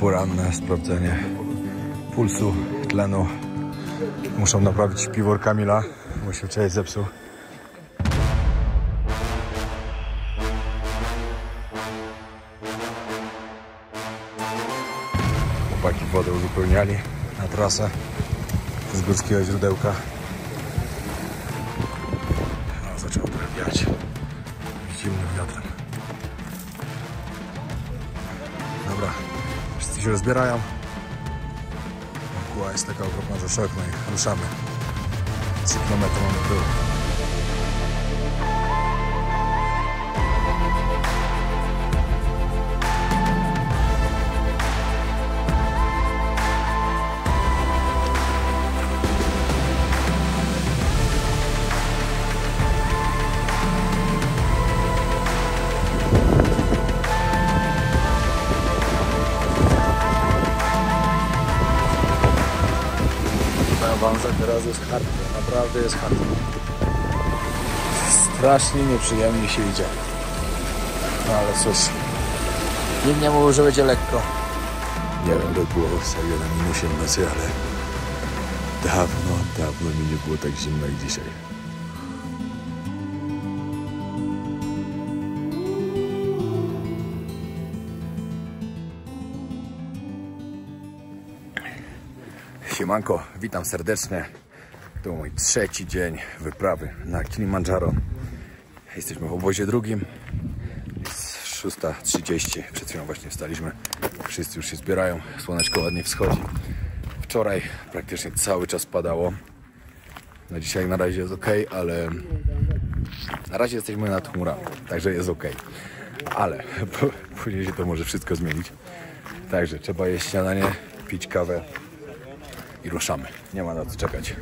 Poranne sprawdzenie pulsu, tlenu. Muszą naprawić piwór Kamila, bo się wczoraj zepsuł. Chłopaki wodę uzupełniali na trasę z górskiego źródełka. No, zaczęło trochę wiać zimnym wiatrem. Dobra, wszyscy się rozbierają. Mgła jest taka okropna, że szok, no i ruszamy. 3 km mamy w dół. Teraz jest hard, naprawdę jest hard. Strasznie nieprzyjemnie się idzie. No ale cóż, nikt nie mówił, że będzie lekko. Nie wiem, to było serio na minusie w nocy, ale dawno mi nie było tak zimno jak dzisiaj. Siemanko, witam serdecznie. To mój 3. dzień wyprawy na Kilimandżaro. Jesteśmy w obozie drugim. Jest 6:30. Przed chwilą właśnie wstaliśmy. Wszyscy już się zbierają. Słoneczko ładnie wschodzi. Wczoraj praktycznie cały czas padało. No dzisiaj na razie jest ok, ale na razie jesteśmy nad chmurami, także jest ok. Ale później się to może wszystko zmienić. Także trzeba jeść śniadanie, pić kawę i ruszamy. Nie ma na co czekać.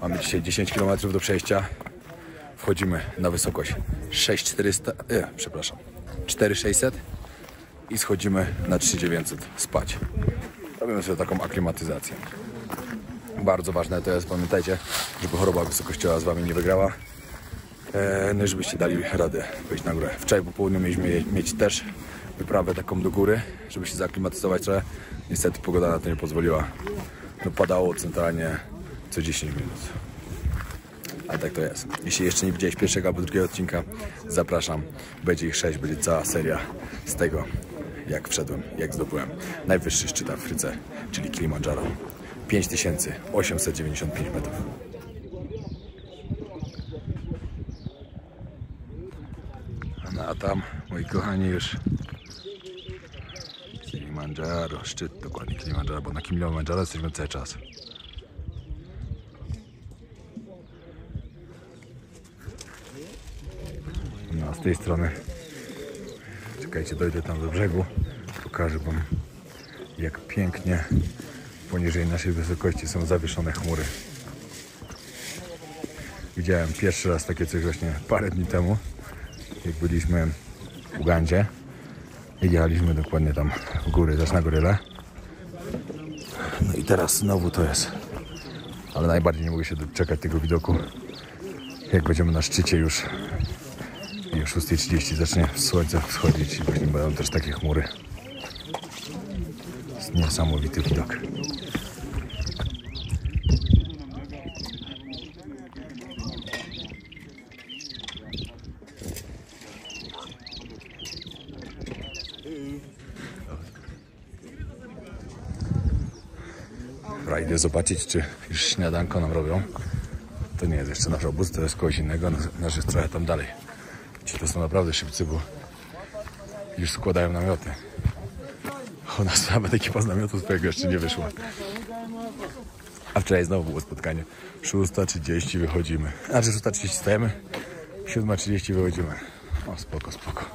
Mamy dzisiaj 10 km do przejścia. Wchodzimy na wysokość 4600 i schodzimy na 3900 spać. Robimy sobie taką aklimatyzację. Bardzo ważne to jest, pamiętajcie, żeby choroba wysokościowa z wami nie wygrała. No i żebyście dali radę wyjść na górę. Wczoraj po południu mieliśmy mieć też wyprawę taką do góry, żeby się zaaklimatyzować trochę. Niestety pogoda na to nie pozwoliła. No padało centralnie co 10 minut. Ale tak to jest. Jeśli jeszcze nie widziałeś pierwszego albo drugiego odcinka, zapraszam. Będzie ich 6, będzie cała seria z tego, jak wszedłem, jak zdobyłem najwyższy szczyt w Afryce, czyli Kilimandżaro. 5895 metrów. No a tam, moi kochani, już Kilimandżaro, szczyt dokładnie Kilimandżaro, bo na Kilimandżaro jesteśmy cały czas. No, z tej strony, czekajcie, dojdę tam do brzegu, pokażę wam, jak pięknie poniżej naszej wysokości są zawieszone chmury. Widziałem pierwszy raz takie coś właśnie parę dni temu, jak byliśmy w Ugandzie i jechaliśmy dokładnie tam w góry, też na goryle. No i teraz znowu to jest, ale najbardziej nie mogę się doczekać tego widoku, jak będziemy na szczycie już i o 6:30 zacznie słońce wschodzić i właśnie będą też takie chmury. Jest niesamowity widok. Dobra, idę zobaczyć, czy już śniadanko nam robią. To nie jest jeszcze nasz obóz, to jest kogoś innego, nasz jest trochę tam dalej. Ci to są naprawdę szybcy, bo już składają namioty. U nas nawet ekipa z namiotu swojego jeszcze nie wyszła. A wczoraj znowu było spotkanie. 6:30 wychodzimy. Znaczy 6:30 stajemy, 7:30 wychodzimy. O, spoko, spoko.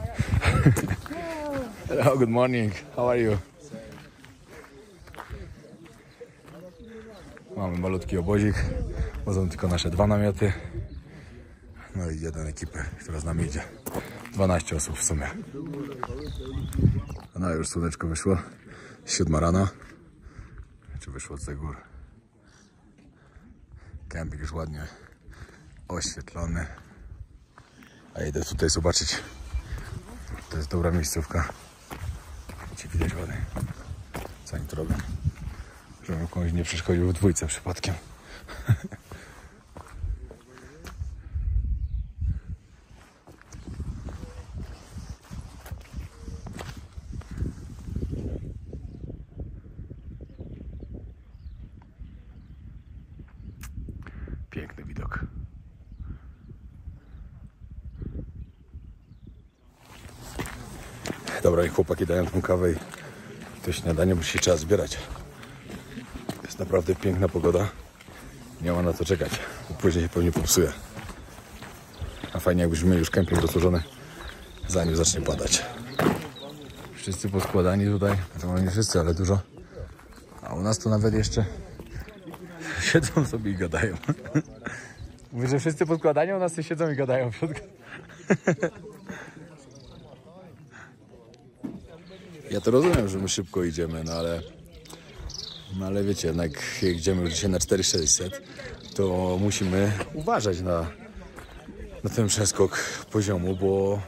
Hello, good morning. How are you? Mamy malutki obozik. Chodzą tylko nasze 2 namioty. No i jedna ekipę, która z nami idzie. 12 osób w sumie. No już słoneczko wyszło. 7 rano. Czy wyszło z tych gór. Kemping już ładnie oświetlony. A idę tutaj zobaczyć. To jest dobra miejscówka. Gdzie widać ładnie. Co oni to robią? Żebym komuś nie przeszkodził w dwójce przypadkiem. Piękny widok. Dobra, i chłopaki dają tą kawę i to śniadanie musi trzeba zbierać. Jest naprawdę piękna pogoda. Nie ma na to czekać. Później się pewnie popsuje. A fajnie jakbyśmy mieli już kemping rozłożony, zanim zacznie padać. Wszyscy poskładani tutaj. No nie wszyscy, ale dużo. A u nas to nawet jeszcze siedzą sobie i gadają. Mówię, że wszyscy poskładani, a u nas sobie siedzą i gadają. Ja to rozumiem, że my szybko idziemy, no ale wiecie, jednak jak idziemy już dzisiaj na 4600, to musimy uważać na ten przeskok poziomu, bo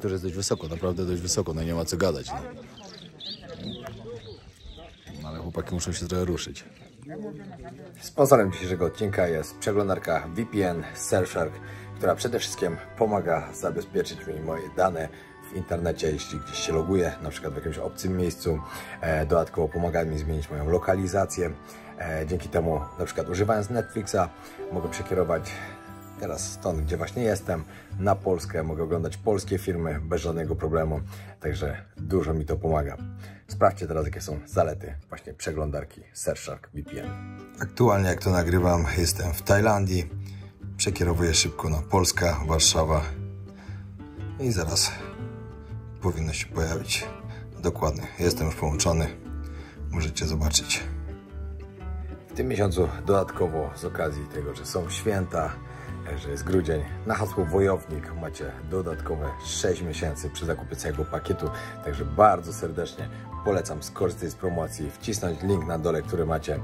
to jest dość wysoko, naprawdę dość wysoko, no nie ma co gadać. No ale chłopaki muszą się trochę ruszyć. Sponsorem dzisiejszego odcinka jest przeglądarka VPN Surfshark, która przede wszystkim pomaga zabezpieczyć mi moje dane w internecie, jeśli gdzieś się loguję, na przykład w jakimś obcym miejscu. Dodatkowo pomaga mi zmienić moją lokalizację. Dzięki temu, na przykład używając Netflixa, mogę przekierować teraz stąd, gdzie właśnie jestem, na Polskę. Mogę oglądać polskie filmy bez żadnego problemu, także dużo mi to pomaga. Sprawdźcie teraz, jakie są zalety właśnie przeglądarki Surfshark VPN. Aktualnie, jak to nagrywam, jestem w Tajlandii. Przekierowuję szybko na Polska, Warszawa i zaraz powinno się pojawić dokładnie. Jestem już połączony, możecie zobaczyć. W tym miesiącu dodatkowo z okazji tego, że są święta, że jest grudzień, na hasło Wojownik macie dodatkowe 6 miesięcy przy zakupie całego pakietu, także bardzo serdecznie polecam skorzystać z promocji, wcisnąć link na dole, który macie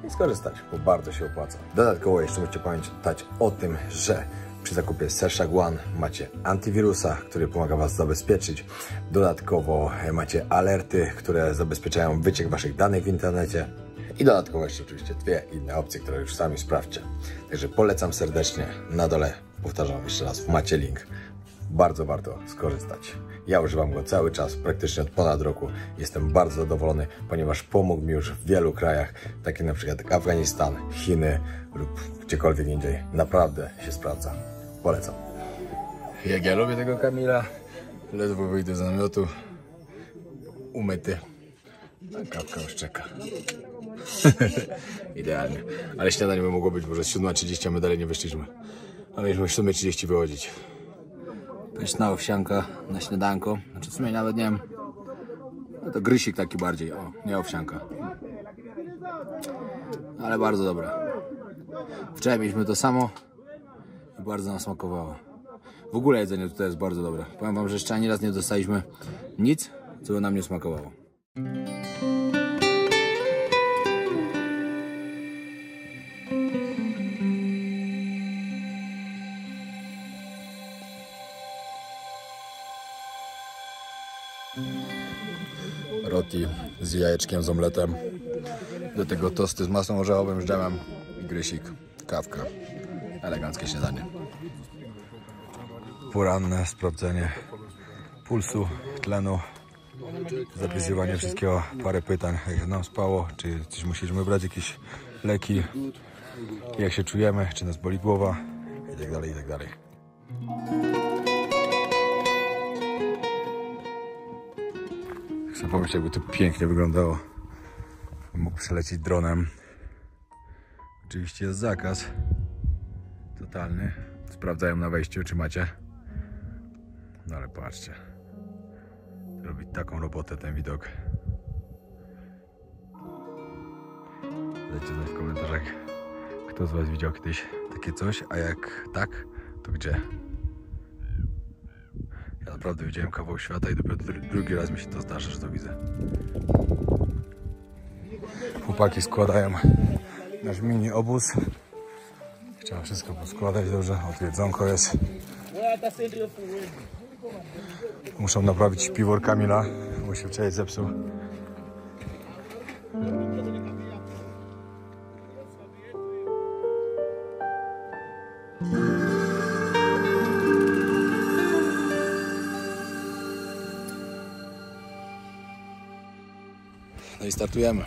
i skorzystać, bo bardzo się opłaca. Dodatkowo jeszcze musicie pamiętać o tym, że przy zakupie Surfshark One macie antywirusa, który pomaga Was zabezpieczyć. Dodatkowo macie alerty, które zabezpieczają wyciek Waszych danych w internecie. I dodatkowo jeszcze oczywiście dwie inne opcje, które już sami sprawdźcie. Także polecam serdecznie. Na dole, powtarzam jeszcze raz, macie link. Bardzo warto skorzystać. Ja używam go cały czas, praktycznie od ponad roku. Jestem bardzo zadowolony, ponieważ pomógł mi już w wielu krajach, takich na przykład jak Afganistan, Chiny lub gdziekolwiek indziej. Naprawdę się sprawdza. Polecam. Jak ja lubię tego Kamila, ledwo wyjdę z namiotu, umyty, a kawka już czeka. Idealnie. Ale śniadanie by mogło być może 7:30, a my dalej nie wyszliśmy. A mieliśmy 7:30 wychodzić. Pyszna owsianka na śniadanko. Znaczy w sumie nawet nie wiem. No to grysik taki bardziej. O, nie owsianka. Ale bardzo dobra. Wczoraj mieliśmy to samo i bardzo nam smakowało. W ogóle jedzenie tutaj jest bardzo dobre. Powiem wam, że jeszcze ani raz nie dostaliśmy nic, co by nam nie smakowało. Roti z jajeczkiem, z omletem. Do tego tosty z masą orzechową, z dżemem i grysik, kawka. Eleganckie śniadanie. Poranne sprawdzenie pulsu, tlenu, zapisywanie wszystkiego, parę pytań, jak nam spało, czy coś musieliśmy brać, jakieś leki, jak się czujemy, czy nas boli głowa i tak dalej, i tak dalej. Chcę pomyśleć, jakby to pięknie wyglądało. Mógł przelecieć dronem. Oczywiście jest zakaz totalny. Sprawdzają na wejściu, czy macie. No ale patrzcie. Robi taką robotę ten widok. Dajcie znać w komentarzach, kto z Was widział kiedyś takie coś, a jak tak, to gdzie? Ja naprawdę widziałem kawał świata i dopiero drugi raz mi się to zdarza, że to widzę. Chłopaki składają nasz mini obóz. Trzeba wszystko poskładać dobrze. O, jedzonko jest. Muszą naprawić śpiwór Kamila, bo się wczoraj zepsuł. No i startujemy.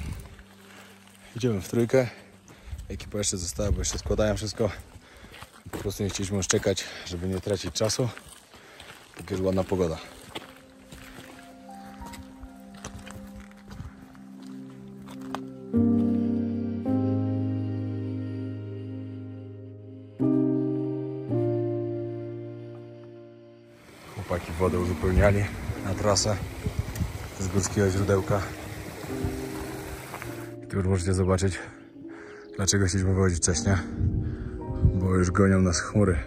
Idziemy w trójkę. Ekipa jeszcze została, bo jeszcze składają wszystko. Po prostu nie chcieliśmy już czekać, żeby nie tracić czasu, póki jest ładna pogoda. Chłopaki wodę uzupełniali na trasę z górskiego źródełka. Tu już możecie zobaczyć, dlaczego chcieliśmy wychodzić wcześniej, bo już gonią nas chmury.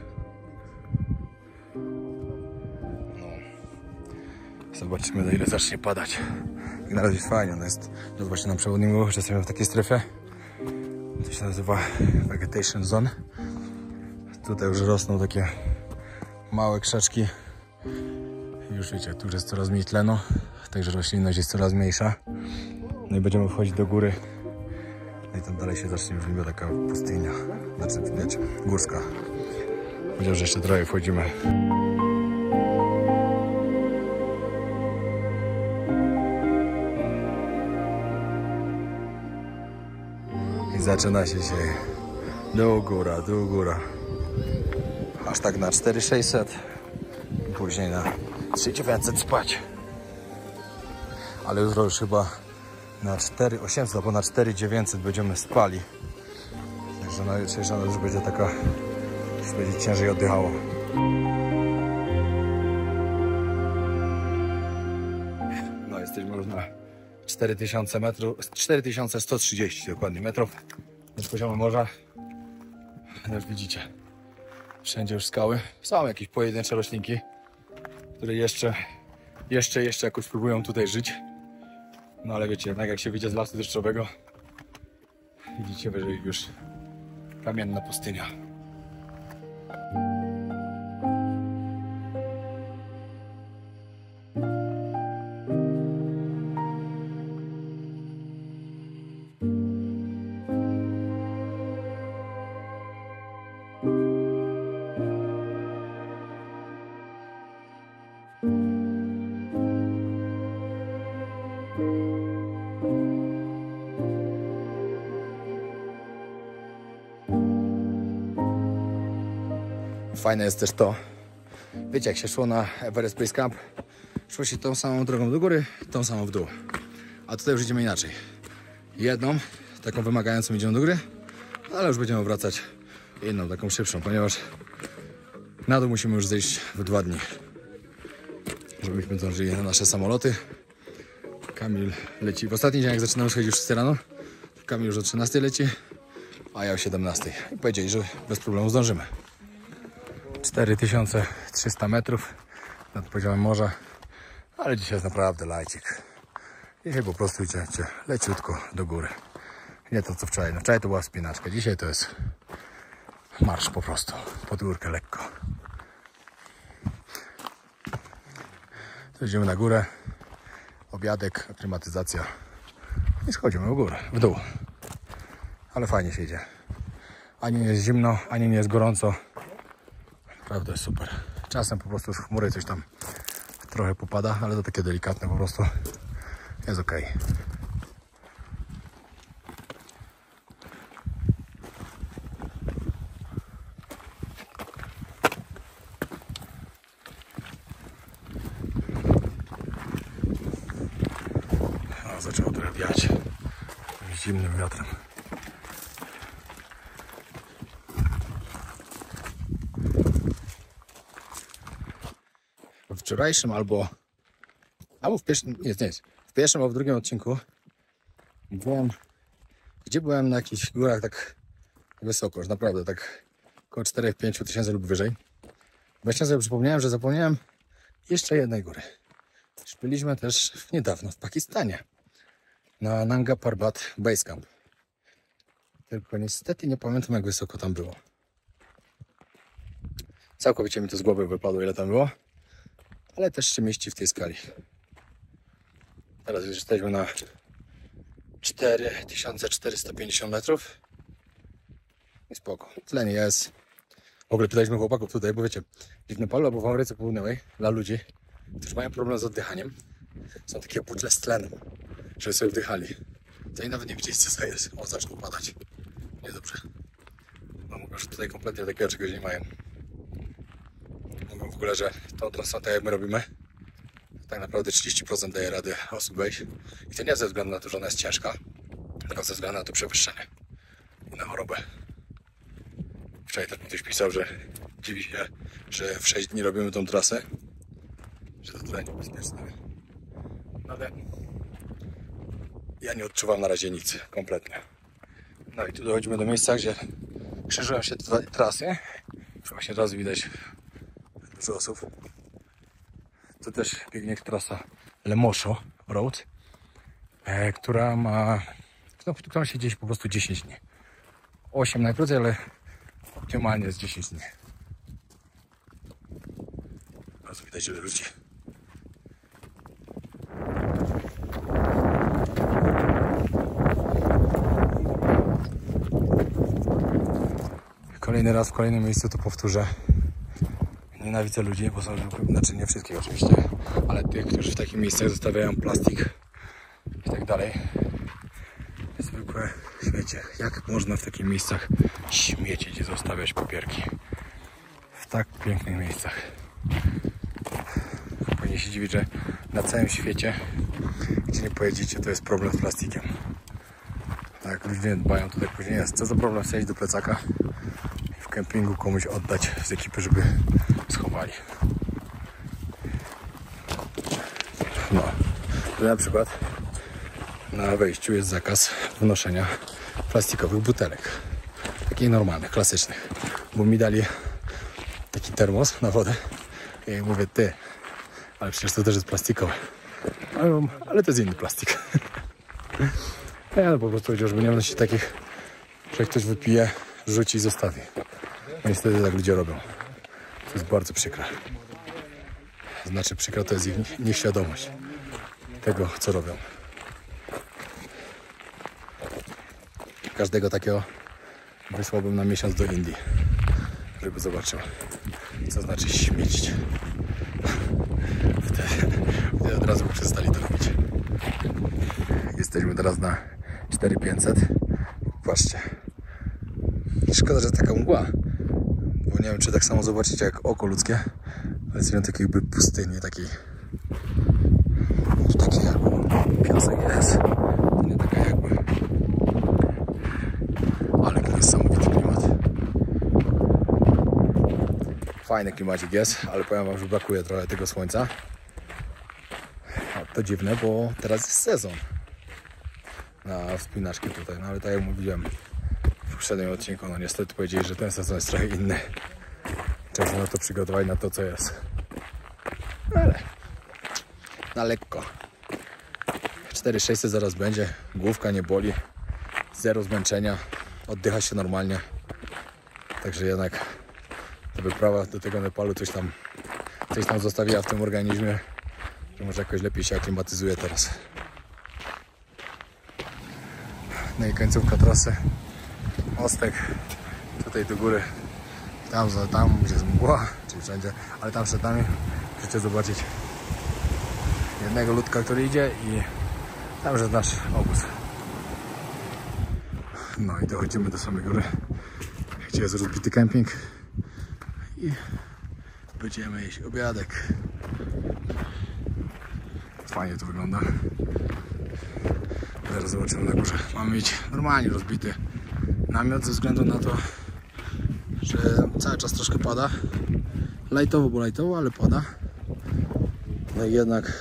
No. Zobaczymy, na ile zacznie padać. Jak na razie jest fajnie, no jest, zobaczcie, nam przewodnik mówił, że jesteśmy w takiej strefie. To się nazywa Vegetation Zone. Tutaj już rosną takie małe krzaczki. Już wiecie, tu już jest coraz mniej tlenu, także roślinność jest coraz mniejsza. No i będziemy wchodzić do góry. No i tam dalej się zacznie już niby taka pustynia. Znaczy, wiecie, górska. Powiedział, że jeszcze trochę wchodzimy. I zaczyna się dzisiaj. Do góra. Aż tak na 4600. I później na 3900 spać. Ale jutro już chyba na 4800 albo na 4900 będziemy spali. Także na jutrzejsza noc już będzie taka, już będzie ciężej oddychało. No jesteśmy już na 4000 metrów, 4130 dokładnie metrów z poziomu morza. Jak widzicie, wszędzie już skały. Są jakieś pojedyncze roślinki, które jeszcze jakoś próbują tutaj żyć. No ale wiecie, jednak jak się wyjdzie z lasu deszczowego, widzicie wyżej już kamienna pustynia. Fajne jest też to, wiecie, jak się szło na Everest Base Camp, szło się tą samą drogą do góry, tą samą w dół. A tutaj już idziemy inaczej. Jedną, taką wymagającą idziemy do góry, ale już będziemy wracać inną, taką szybszą, ponieważ na dół musimy już zejść w 2 dni, żebyśmy zdążyli na nasze samoloty. Kamil leci w ostatni dzień, jak zaczynamy schodzić już 6 rano. Kamil już o 13 leci, a ja o 17. I powiedzieli, że bez problemu zdążymy. 4300 metrów nad poziomem morza, ale dzisiaj jest naprawdę lajcik. Dzisiaj po prostu idziecie leciutko do góry. Nie to co wczoraj. No wczoraj to była wspinaczka, dzisiaj to jest marsz po prostu, pod górkę lekko. To idziemy na górę, obiadek, aklimatyzacja i schodzimy w górę, w dół. Ale fajnie się idzie. Ani nie jest zimno, ani nie jest gorąco. Naprawdę jest super. Czasem po prostu z chmury coś tam trochę popada, ale to takie delikatne po prostu. Jest ok. No, zaczęło trochę wiać zimnym wiatrem. W wczorajszym albo w pierwszym, w pierwszym albo w drugim odcinku byłem na jakichś górach tak wysoko, że naprawdę tak około 4-5 tysięcy lub wyżej. Właśnie sobie przypomniałem, że zapomniałem jeszcze jednej góry. Byliśmy też niedawno w Pakistanie na Nanga Parbat Base Camp. Tylko niestety nie pamiętam, jak wysoko tam było. Całkowicie mi to z głowy wypadło, ile tam było. Ale też się mieści w tej skali. Teraz już jesteśmy na 4450 metrów. I spoko. Tlen jest. W ogóle pytaliśmy chłopaków tutaj, bo wiecie, w Nepalu albo w Ameryce Południowej dla ludzi, którzy mają problem z oddychaniem, są takie butle z tlenem, żeby sobie wdychali. To i nawet nie wiedzieli, co to jest. O, zaczną padać. Niedobrze. No mówią, że tutaj kompletnie takiego czegoś nie mają. Mówią w ogóle, że tą trasą, tak jak my robimy, tak naprawdę 30% daje rady osób wejść. I to nie ze względu na to, że ona jest ciężka, tylko ze względu na to przewyższenie i na chorobę. Wczoraj też ktoś pisał, że dziwi się, że w 6 dni robimy tą trasę, że to trochę niebezpieczne. Ale ja nie odczuwam na razie nic kompletnie. No i tu dochodzimy do miejsca, gdzie krzyżują się dwa trasy. Właśnie teraz widać dużo osób. To też biegnie trasa Lemosho Road, która ma, która się gdzieś po prostu 10 dni. 8 najkrócej, ale optymalnie jest 10 dni. Teraz widać ile ludzi. Kolejny raz w kolejnym miejscu to powtórzę. Nienawidzę ludzi, bo są, znaczy nie wszystkich oczywiście, ale tych, którzy w takich miejscach zostawiają plastik i tak dalej. Zwykłe śmiecie. Jak można w takich miejscach śmiecić i zostawiać papierki? W tak pięknych miejscach. Powinien się dziwić, że na całym świecie, gdzie nie pojedziecie, to jest problem z plastikiem. Tak, ludzie dbają, to tak później jest. Co za problem wsadzić do plecaka i w kempingu komuś oddać z ekipy, żeby schowali. No, to na przykład na wejściu jest zakaz wnoszenia plastikowych butelek. Takich normalnych, klasycznych. Bo mi dali taki termos na wodę i ja mówię, ty, ale przecież to też jest plastikowe. Ale to jest inny plastik. Ja po prostu powiedział, żeby nie wnosić takich, że ktoś wypije, rzuci i zostawi. No niestety tak ludzie robią. To jest bardzo przykre. Znaczy przykra to jest ich nieświadomość tego, co robią. Każdego takiego wysłałbym na miesiąc do Indii, żeby zobaczył, co znaczy śmiecić. Wtedy od razu by przestali to robić. Jesteśmy teraz na 4500. Patrzcie. Szkoda, że jest taka mgła, bo nie wiem, czy tak samo zobaczycie jak oko ludzkie, ale jest taki jakby pustyni, taki jakby piasek jest. Nie taka jakby. Ale to niesamowity klimat. Fajny klimacik jest, ale powiem wam, że brakuje trochę tego słońca. A to dziwne, bo teraz jest sezon na wspinaczki tutaj, no ale tak jak mówiłem w poprzednim odcinku, no niestety powiedzieli, że ten sezon jest trochę inny. Trzeba się na to przygotować, na to co jest. Ale na lekko. 4600 zaraz będzie, główka nie boli, zero zmęczenia, oddycha się normalnie. Także jednak ta wyprawa do tego Nepalu coś tam zostawiła w tym organizmie, że może jakoś lepiej się aklimatyzuje teraz. No i końcówka trasy, mostek, tutaj do góry, tam gdzie jest mgła, czyli wszędzie, ale tam przed nami możecie zobaczyć jednego ludka, który idzie i tam już jest nasz obóz. No i dochodzimy do samej góry, gdzie jest rozbity kemping i będziemy jeść obiadek. Fajnie to wygląda. Zaraz zobaczymy na górze. Mamy mieć normalnie rozbity namiot ze względu na to, że cały czas troszkę pada. Lajtowo, ale pada. No i jednak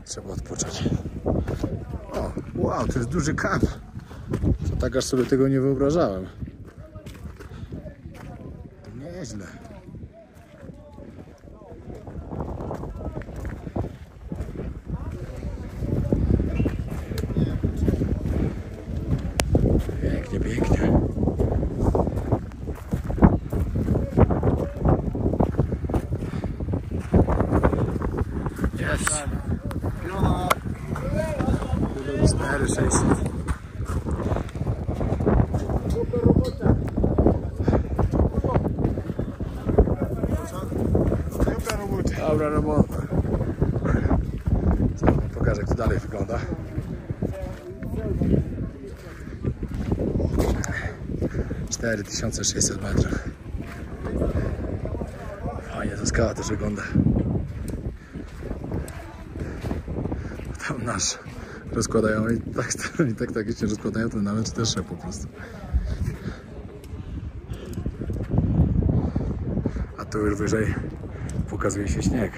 trzeba odpocząć. O, wow, to jest duży kamp. To tak aż sobie tego nie wyobrażałem. Nieźle. Pięknie, pięknie. Jest. 4, 6. Dobra robota. Co, pokażę, jak to dalej wygląda. Cztery 4600 metrów. Fajnie ta skała też wygląda. Tam nasz rozkładają i tak się rozkładają, to nawet też po prostu. A tu już wyżej pokazuje się śnieg.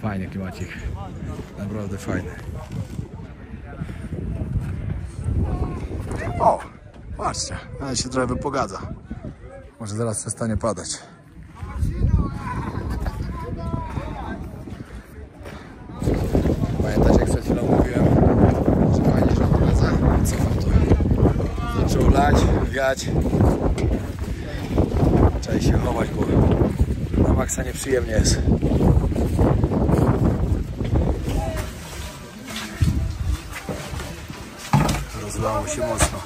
Fajny klimacik. Naprawdę fajny. O! Patrzcie, ale się trochę wypogadza. Może zaraz przestanie padać. Pamiętacie, jak przed chwilą mówiłem, że fajnie się pogadza? Cofam tu. Zaczął lać, wiać. Trzeba się chować, bo na maksa nieprzyjemnie jest. Rozlało się mocno.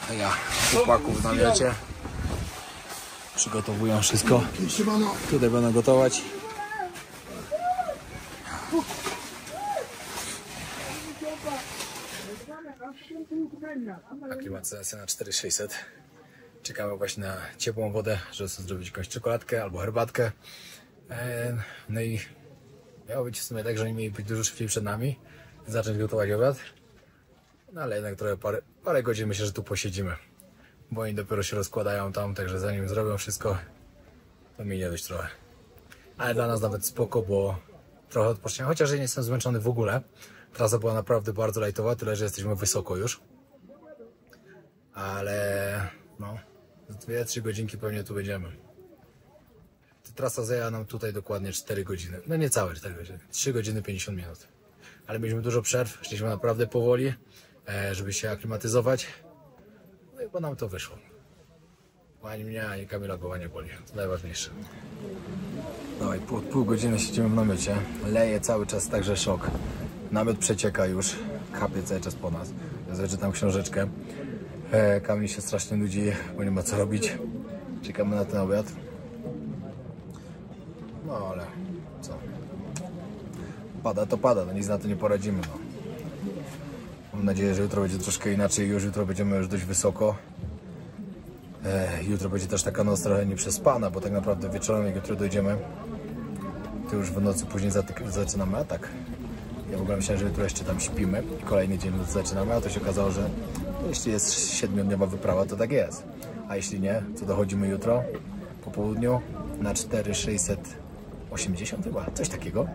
A ja chłopaków w namiocie przygotowują wszystko. Tutaj będą gotować. Aklimatyzacja na 4600. Czekamy właśnie na ciepłą wodę, żeby sobie zrobić jakąś czekoladkę albo herbatkę. No i miało być w sumie tak, że oni mieli być dużo szybciej przed nami, zacząć gotować obiad. No ale jednak trochę parę godzin myślę, że tu posiedzimy, bo oni dopiero się rozkładają tam, także zanim zrobią wszystko, to minie dość trochę. Ale dla nas nawet spoko, bo trochę odpoczniemy, chociaż ja nie jestem zmęczony w ogóle. Trasa była naprawdę bardzo lightowa, tyle że jesteśmy wysoko już. Ale no, 2-3 godzinki pewnie tu będziemy. Trasa zajęła nam tutaj dokładnie 4 godziny. No niecałe 4 godziny, 3 godziny 50 minut. Ale mieliśmy dużo przerw, szliśmy naprawdę powoli, żeby się aklimatyzować. No i bo nam to wyszło. Ani mnie, ani Kamila głowa nie boli. To najważniejsze. No i po pół godziny siedzimy w namiocie. Leje cały czas, także szok. Namiot przecieka już, kapie cały czas po nas. Ja sobie czytam książeczkę. Kamil się strasznie nudzi, bo nie ma co robić. Czekamy na ten obiad. No ale co? Pada to pada, no nic na to nie poradzimy. No. Mam nadzieję, że jutro będzie troszkę inaczej. Jutro będziemy już dość wysoko. Jutro będzie też taka noc trochę nieprzespana, bo tak naprawdę wieczorem, jak jutro dojdziemy, to już w nocy później zaczynamy atak. Ja w ogóle myślałem, że jutro jeszcze tam śpimy i kolejny dzień zaczynamy, a to się okazało, że jeśli jest 7-dniowa wyprawa, to tak jest. A jeśli nie, to dochodzimy jutro po południu na 4680 chyba, coś takiego.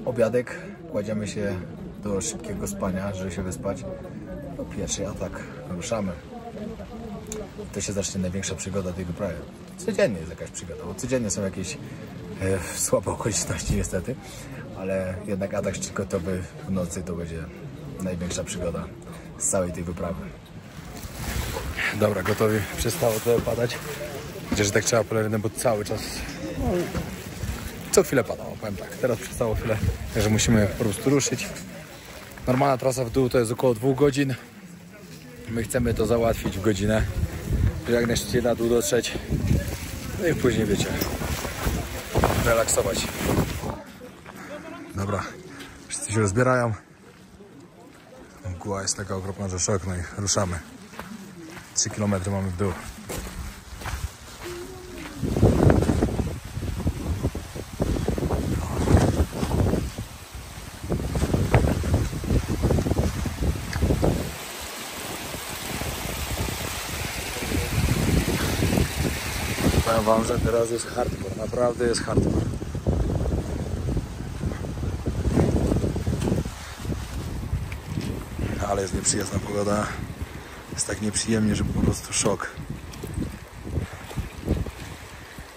Obiadek, kładziemy się do szybkiego spania, żeby się wyspać. No, pierwszy atak, ruszamy. To się zacznie największa przygoda tej wyprawy. Codziennie jest jakaś przygoda, bo codziennie są jakieś słabe okoliczności niestety, ale jednak atak szczykotowy w nocy to będzie największa przygoda z całej tej wyprawy. Dobra, gotowi. Przestało trochę padać. Chociaż tak trzeba polerny, bo cały czas co chwilę padało, powiem tak. Teraz przestało chwilę, także musimy po prostu ruszyć. Normalna trasa w dół to jest około 2 godzin. My chcemy to załatwić w godzinę, żeby jak najszybciej na dół dotrzeć. No i później, wiecie, relaksować. Dobra, wszyscy się rozbierają. Mgła jest taka okropna, że szok, no i ruszamy. 3 km mamy w dół. Powiem wam, że teraz jest hardcore, naprawdę jest hardcore. Ale jest nieprzyjemna pogoda. Jest tak nieprzyjemnie, że po prostu szok.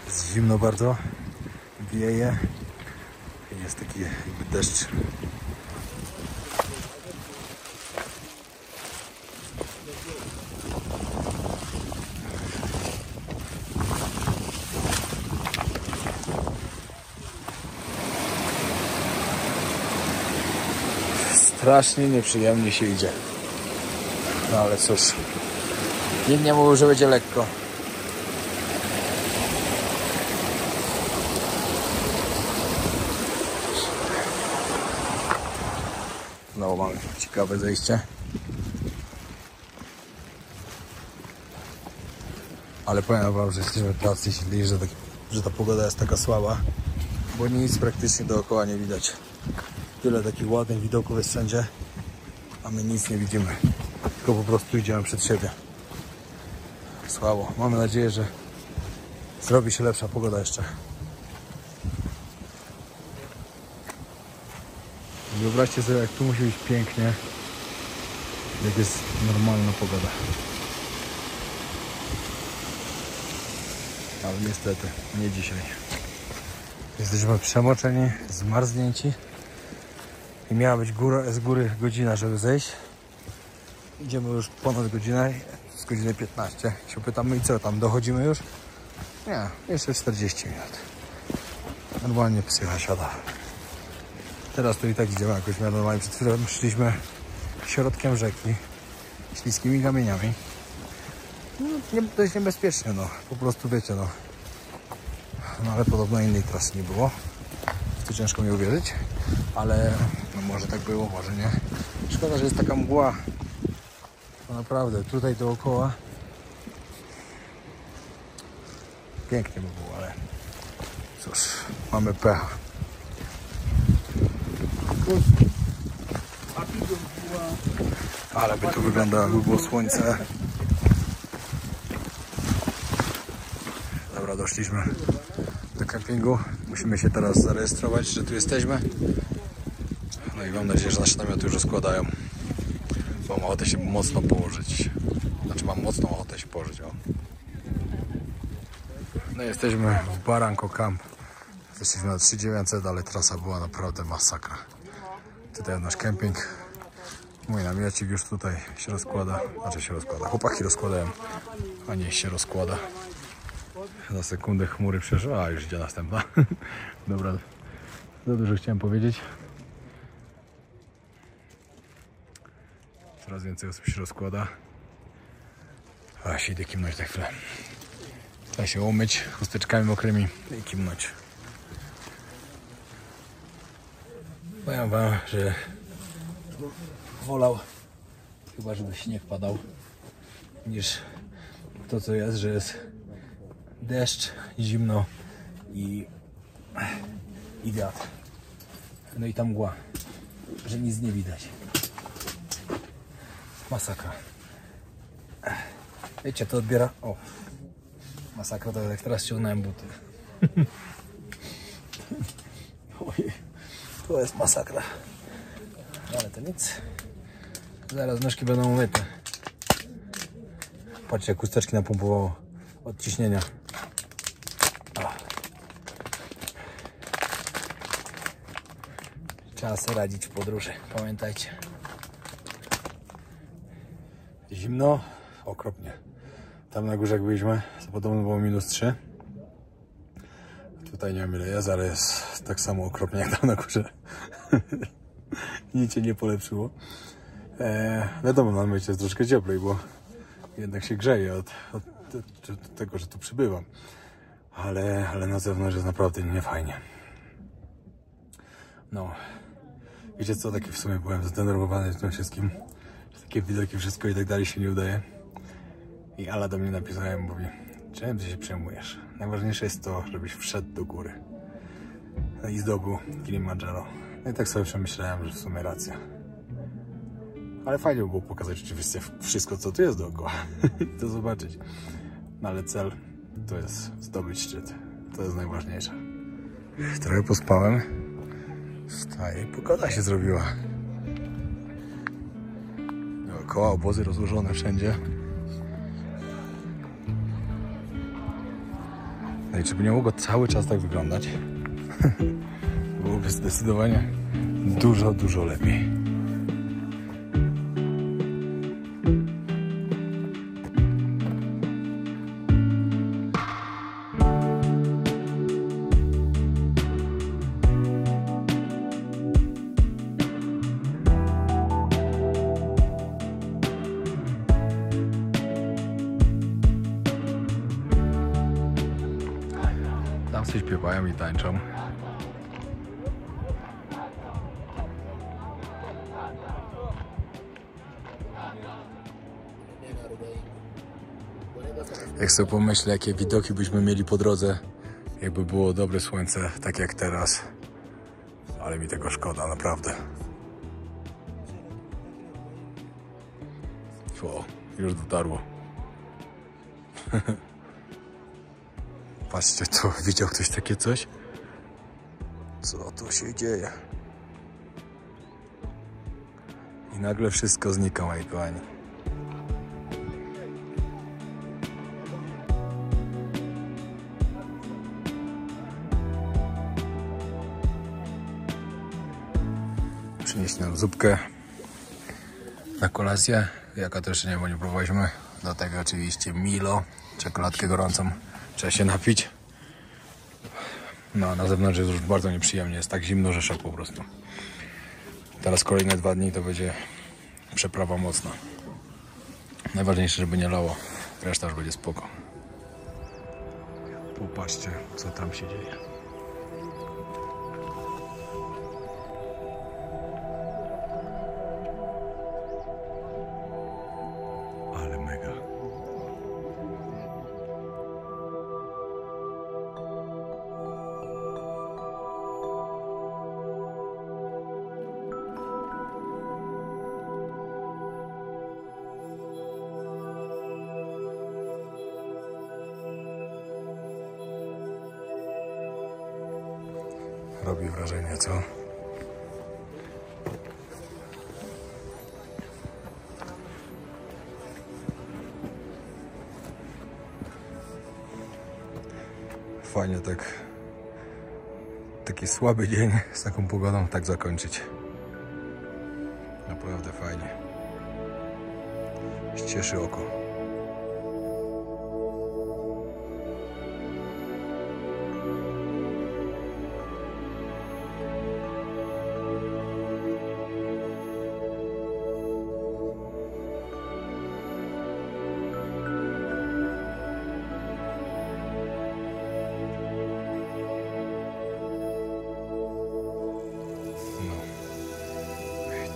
Jest zimno bardzo, wieje i jest taki jakby deszcz. Strasznie nieprzyjemnie się idzie. No ale cóż, Nikt nie mówił, że będzie lekko. No, mamy ciekawe zejście. Ale powiem wam, że jesteśmy tacy źli, że ta pogoda jest taka słaba, bo nic praktycznie dookoła nie widać. Tyle takich ładnych widoków jest wszędzie, a my nic nie widzimy. Tylko po prostu idziemy przed siebie. Słabo. Mamy nadzieję, że zrobi się lepsza pogoda jeszcze. Wyobraźcie sobie, jak tu musi być pięknie, jak jest normalna pogoda. Ale niestety, nie dzisiaj. Jesteśmy przemoczeni, zmarznięci i miała być z góry godzina, żeby zejść. Idziemy już ponad godzinę, z godziny 15. Się pytamy, i co tam, dochodzimy już? Nie, jeszcze 40 minut. Normalnie psycha siada. Teraz to i tak idziemy jakoś normalnie. Przed chwilą szliśmy środkiem rzeki, śliskimi kamieniami. No, to jest niebezpieczne, no. Po prostu wiecie, no. No ale podobno innej trasy nie było. W to ciężko mi uwierzyć. Ale no może tak było, może nie. Szkoda, że jest taka mgła. To naprawdę, tutaj dookoła pięknie by było, ale cóż, mamy pecha. Ale by tu wyglądało, jakby było słońce. Dobra, doszliśmy do kempingu. Musimy się teraz zarejestrować, że tu jesteśmy. No i mam nadzieję, że nasze namioty już rozkładają. Bo mam ochotę się mocno położyć. Znaczy mam mocną ochotę się położyć. O. No jesteśmy w Barranco Camp. Zeszliśmy na 3900, ale trasa była naprawdę masakra. Tutaj nasz kemping. Mój namiocik już tutaj się rozkłada. Znaczy się rozkłada. Chłopaki rozkładają, a nie się rozkłada. Za sekundę chmury przeszły, a już idzie następna. Dobra, za dużo chciałem powiedzieć. Coraz więcej osób się rozkłada. A się idę kimnąć za chwilę. Trzeba się umyć chusteczkami mokrymi i kimnąć. Powiem wam, że wolał chyba, żeby śnieg padał, niż to, co jest, że jest deszcz, zimno i wiatr. No i ta mgła, że nic nie widać. Masakra. Wiecie, to odbiera... O! Masakra, to jak teraz ściągnąłem buty. Ojej, to jest masakra. Ale to nic. Zaraz nóżki będą umyte. Patrzcie, jak chusteczki napompowało od ciśnienia. Trzeba sobie radzić w podróży, pamiętajcie. Zimno, okropnie. Tam na górze jak byliśmy, to podobno było -3. Tutaj nie wiem ile jest, ale jest tak samo okropnie jak tam na górze. Nic się nie polepszyło. Wiadomo, na mycie jest troszkę cieplej, bo jednak się grzeje od tego, że tu przybywam. Ale na zewnątrz jest naprawdę niefajnie. No. Wiecie co, taki w sumie byłem zdenerwowany tym wszystkim. Takie widoki, wszystko i tak dalej się nie udaje. I Ala do mnie napisała i mówi: czym ty się przejmujesz? Najważniejsze jest to, żebyś wszedł do góry. No i zdobył Kilimandżaro. No i tak sobie przemyślałem, że w sumie racja. Ale fajnie było pokazać rzeczywiście wszystko, co tu jest dookoła. To zobaczyć. No ale cel to jest zdobyć szczyt. To jest najważniejsze. Trochę pospałem. Wstaję, pogoda się zrobiła. Dookoła obozy rozłożone wszędzie. No i czy by nie mogło cały czas tak wyglądać? Byłoby zdecydowanie dużo lepiej. śpiewają i tańczą. Jak sobie pomyślę, jakie widoki byśmy mieli po drodze, jakby było dobre słońce, tak jak teraz. Ale mi tego szkoda, naprawdę. O, już dotarło. Patrzcie, to widział ktoś takie coś? Co tu się dzieje? I nagle wszystko znika, moi kochani. Przynieść nam zupkę na kolację, jaka to jeszcze nie, bo nie próbowaliśmy. Do tego oczywiście Milo, czekoladkę gorącą, trzeba się napić. No, na zewnątrz jest już bardzo nieprzyjemnie, jest tak zimno, że szok po prostu. Teraz kolejne 2 dni to będzie przeprawa mocna. Najważniejsze, żeby nie lało, reszta już będzie spoko. Popatrzcie, co tam się dzieje. Ale mega. Robi wrażenie, co? Fajnie taki słaby dzień z taką pogodą tak zakończyć. Naprawdę fajnie. Cieszy oko.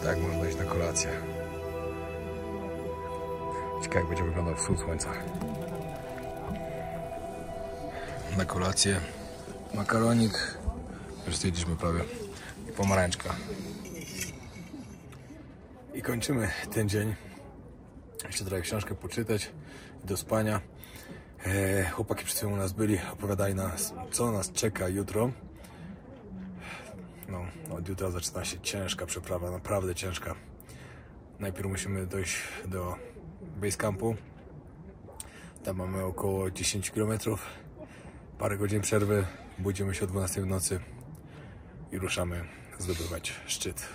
Tak można iść na kolację. Ciekawe, jak będzie wyglądał wschód słońca. Na kolację makaronik, już stwierdziliśmy prawie, i pomarańczka. I kończymy ten dzień. Jeszcze trochę książkę poczytać do spania. Chłopaki przed chwilą u nas byli, opowiadali nas, co nas czeka jutro. No, od jutra zaczyna się ciężka przeprawa, naprawdę ciężka. Najpierw musimy dojść do base campu. Tam mamy około 10 km. Parę godzin przerwy, budzimy się o 12 w nocy i ruszamy zdobywać szczyt.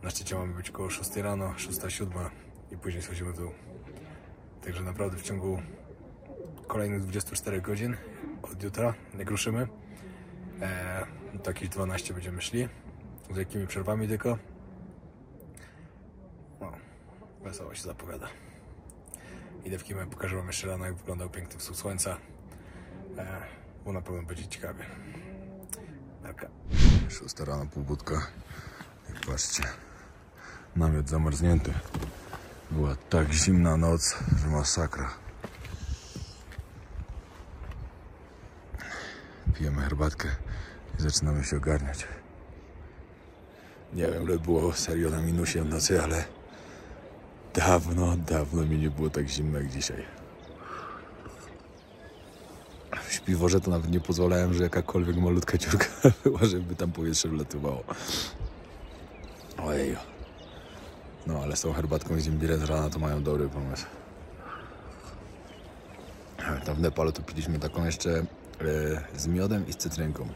Na szczycie mamy być około 6 rano, 6-7 i później schodzimy w dół. Także naprawdę w ciągu kolejnych 24 godzin od jutra, jak ruszymy, to jakieś 12 będziemy szli, z jakimi przerwami tylko. No, wesoło się zapowiada. Idę w kimę, pokażę wam jeszcze rano, jak wyglądał piękny wschód słońca, bo na pewno będzie ciekawie. Taka 6 rano, półbudka i patrzcie, namiot zamarznięty. Była tak zimna noc, że masakra. Pijemy herbatkę i zaczynamy się ogarniać. Nie wiem, ile było serio na minusie w nocy, ale dawno mi nie było tak zimno jak dzisiaj. W śpiworze to nawet nie pozwalałem, że jakakolwiek malutka dziurka była, żeby tam powietrze wlatywało. Ojej. No, ale z tą herbatką i z imbirem z rana to mają dobry pomysł. Tam w Nepalu to piliśmy taką jeszcze z miodem i z cytrynką.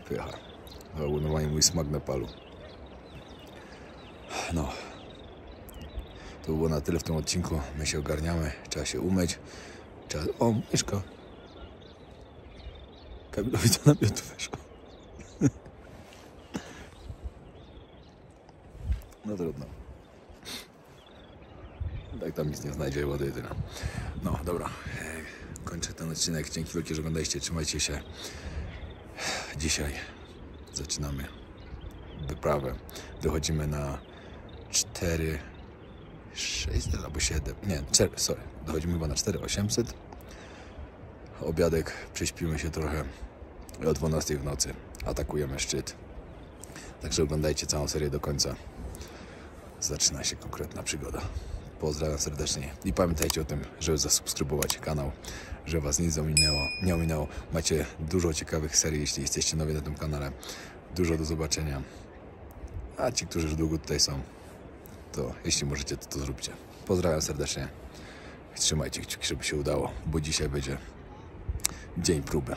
Pycha. To był normalnie mój smak Nepalu. No. To było na tyle w tym odcinku. My się ogarniamy. Trzeba się umyć. O, myszka. Kamilowi do namiotu weszło. No trudno. Tak tam nic nie znajdzie, wody jedyna. No dobra. kończę ten odcinek. Dzięki wielkie, że oglądaliście. Trzymajcie się. Dzisiaj zaczynamy wyprawę. Dochodzimy na 4, 6 albo 7. Nie, 4, sorry. Dochodzimy chyba na 4800. Obiadek, prześpimy się trochę i o 12 w nocy atakujemy szczyt. Także oglądajcie całą serię do końca. Zaczyna się konkretna przygoda. Pozdrawiam serdecznie i pamiętajcie o tym, żeby zasubskrybować kanał, żeby was nic nie ominęło. Macie dużo ciekawych serii, jeśli jesteście nowi na tym kanale. Dużo do zobaczenia. A ci, którzy już długo tutaj są, to jeśli możecie, to zróbcie. Pozdrawiam serdecznie. Trzymajcie kciuki, żeby się udało, bo dzisiaj będzie dzień próby.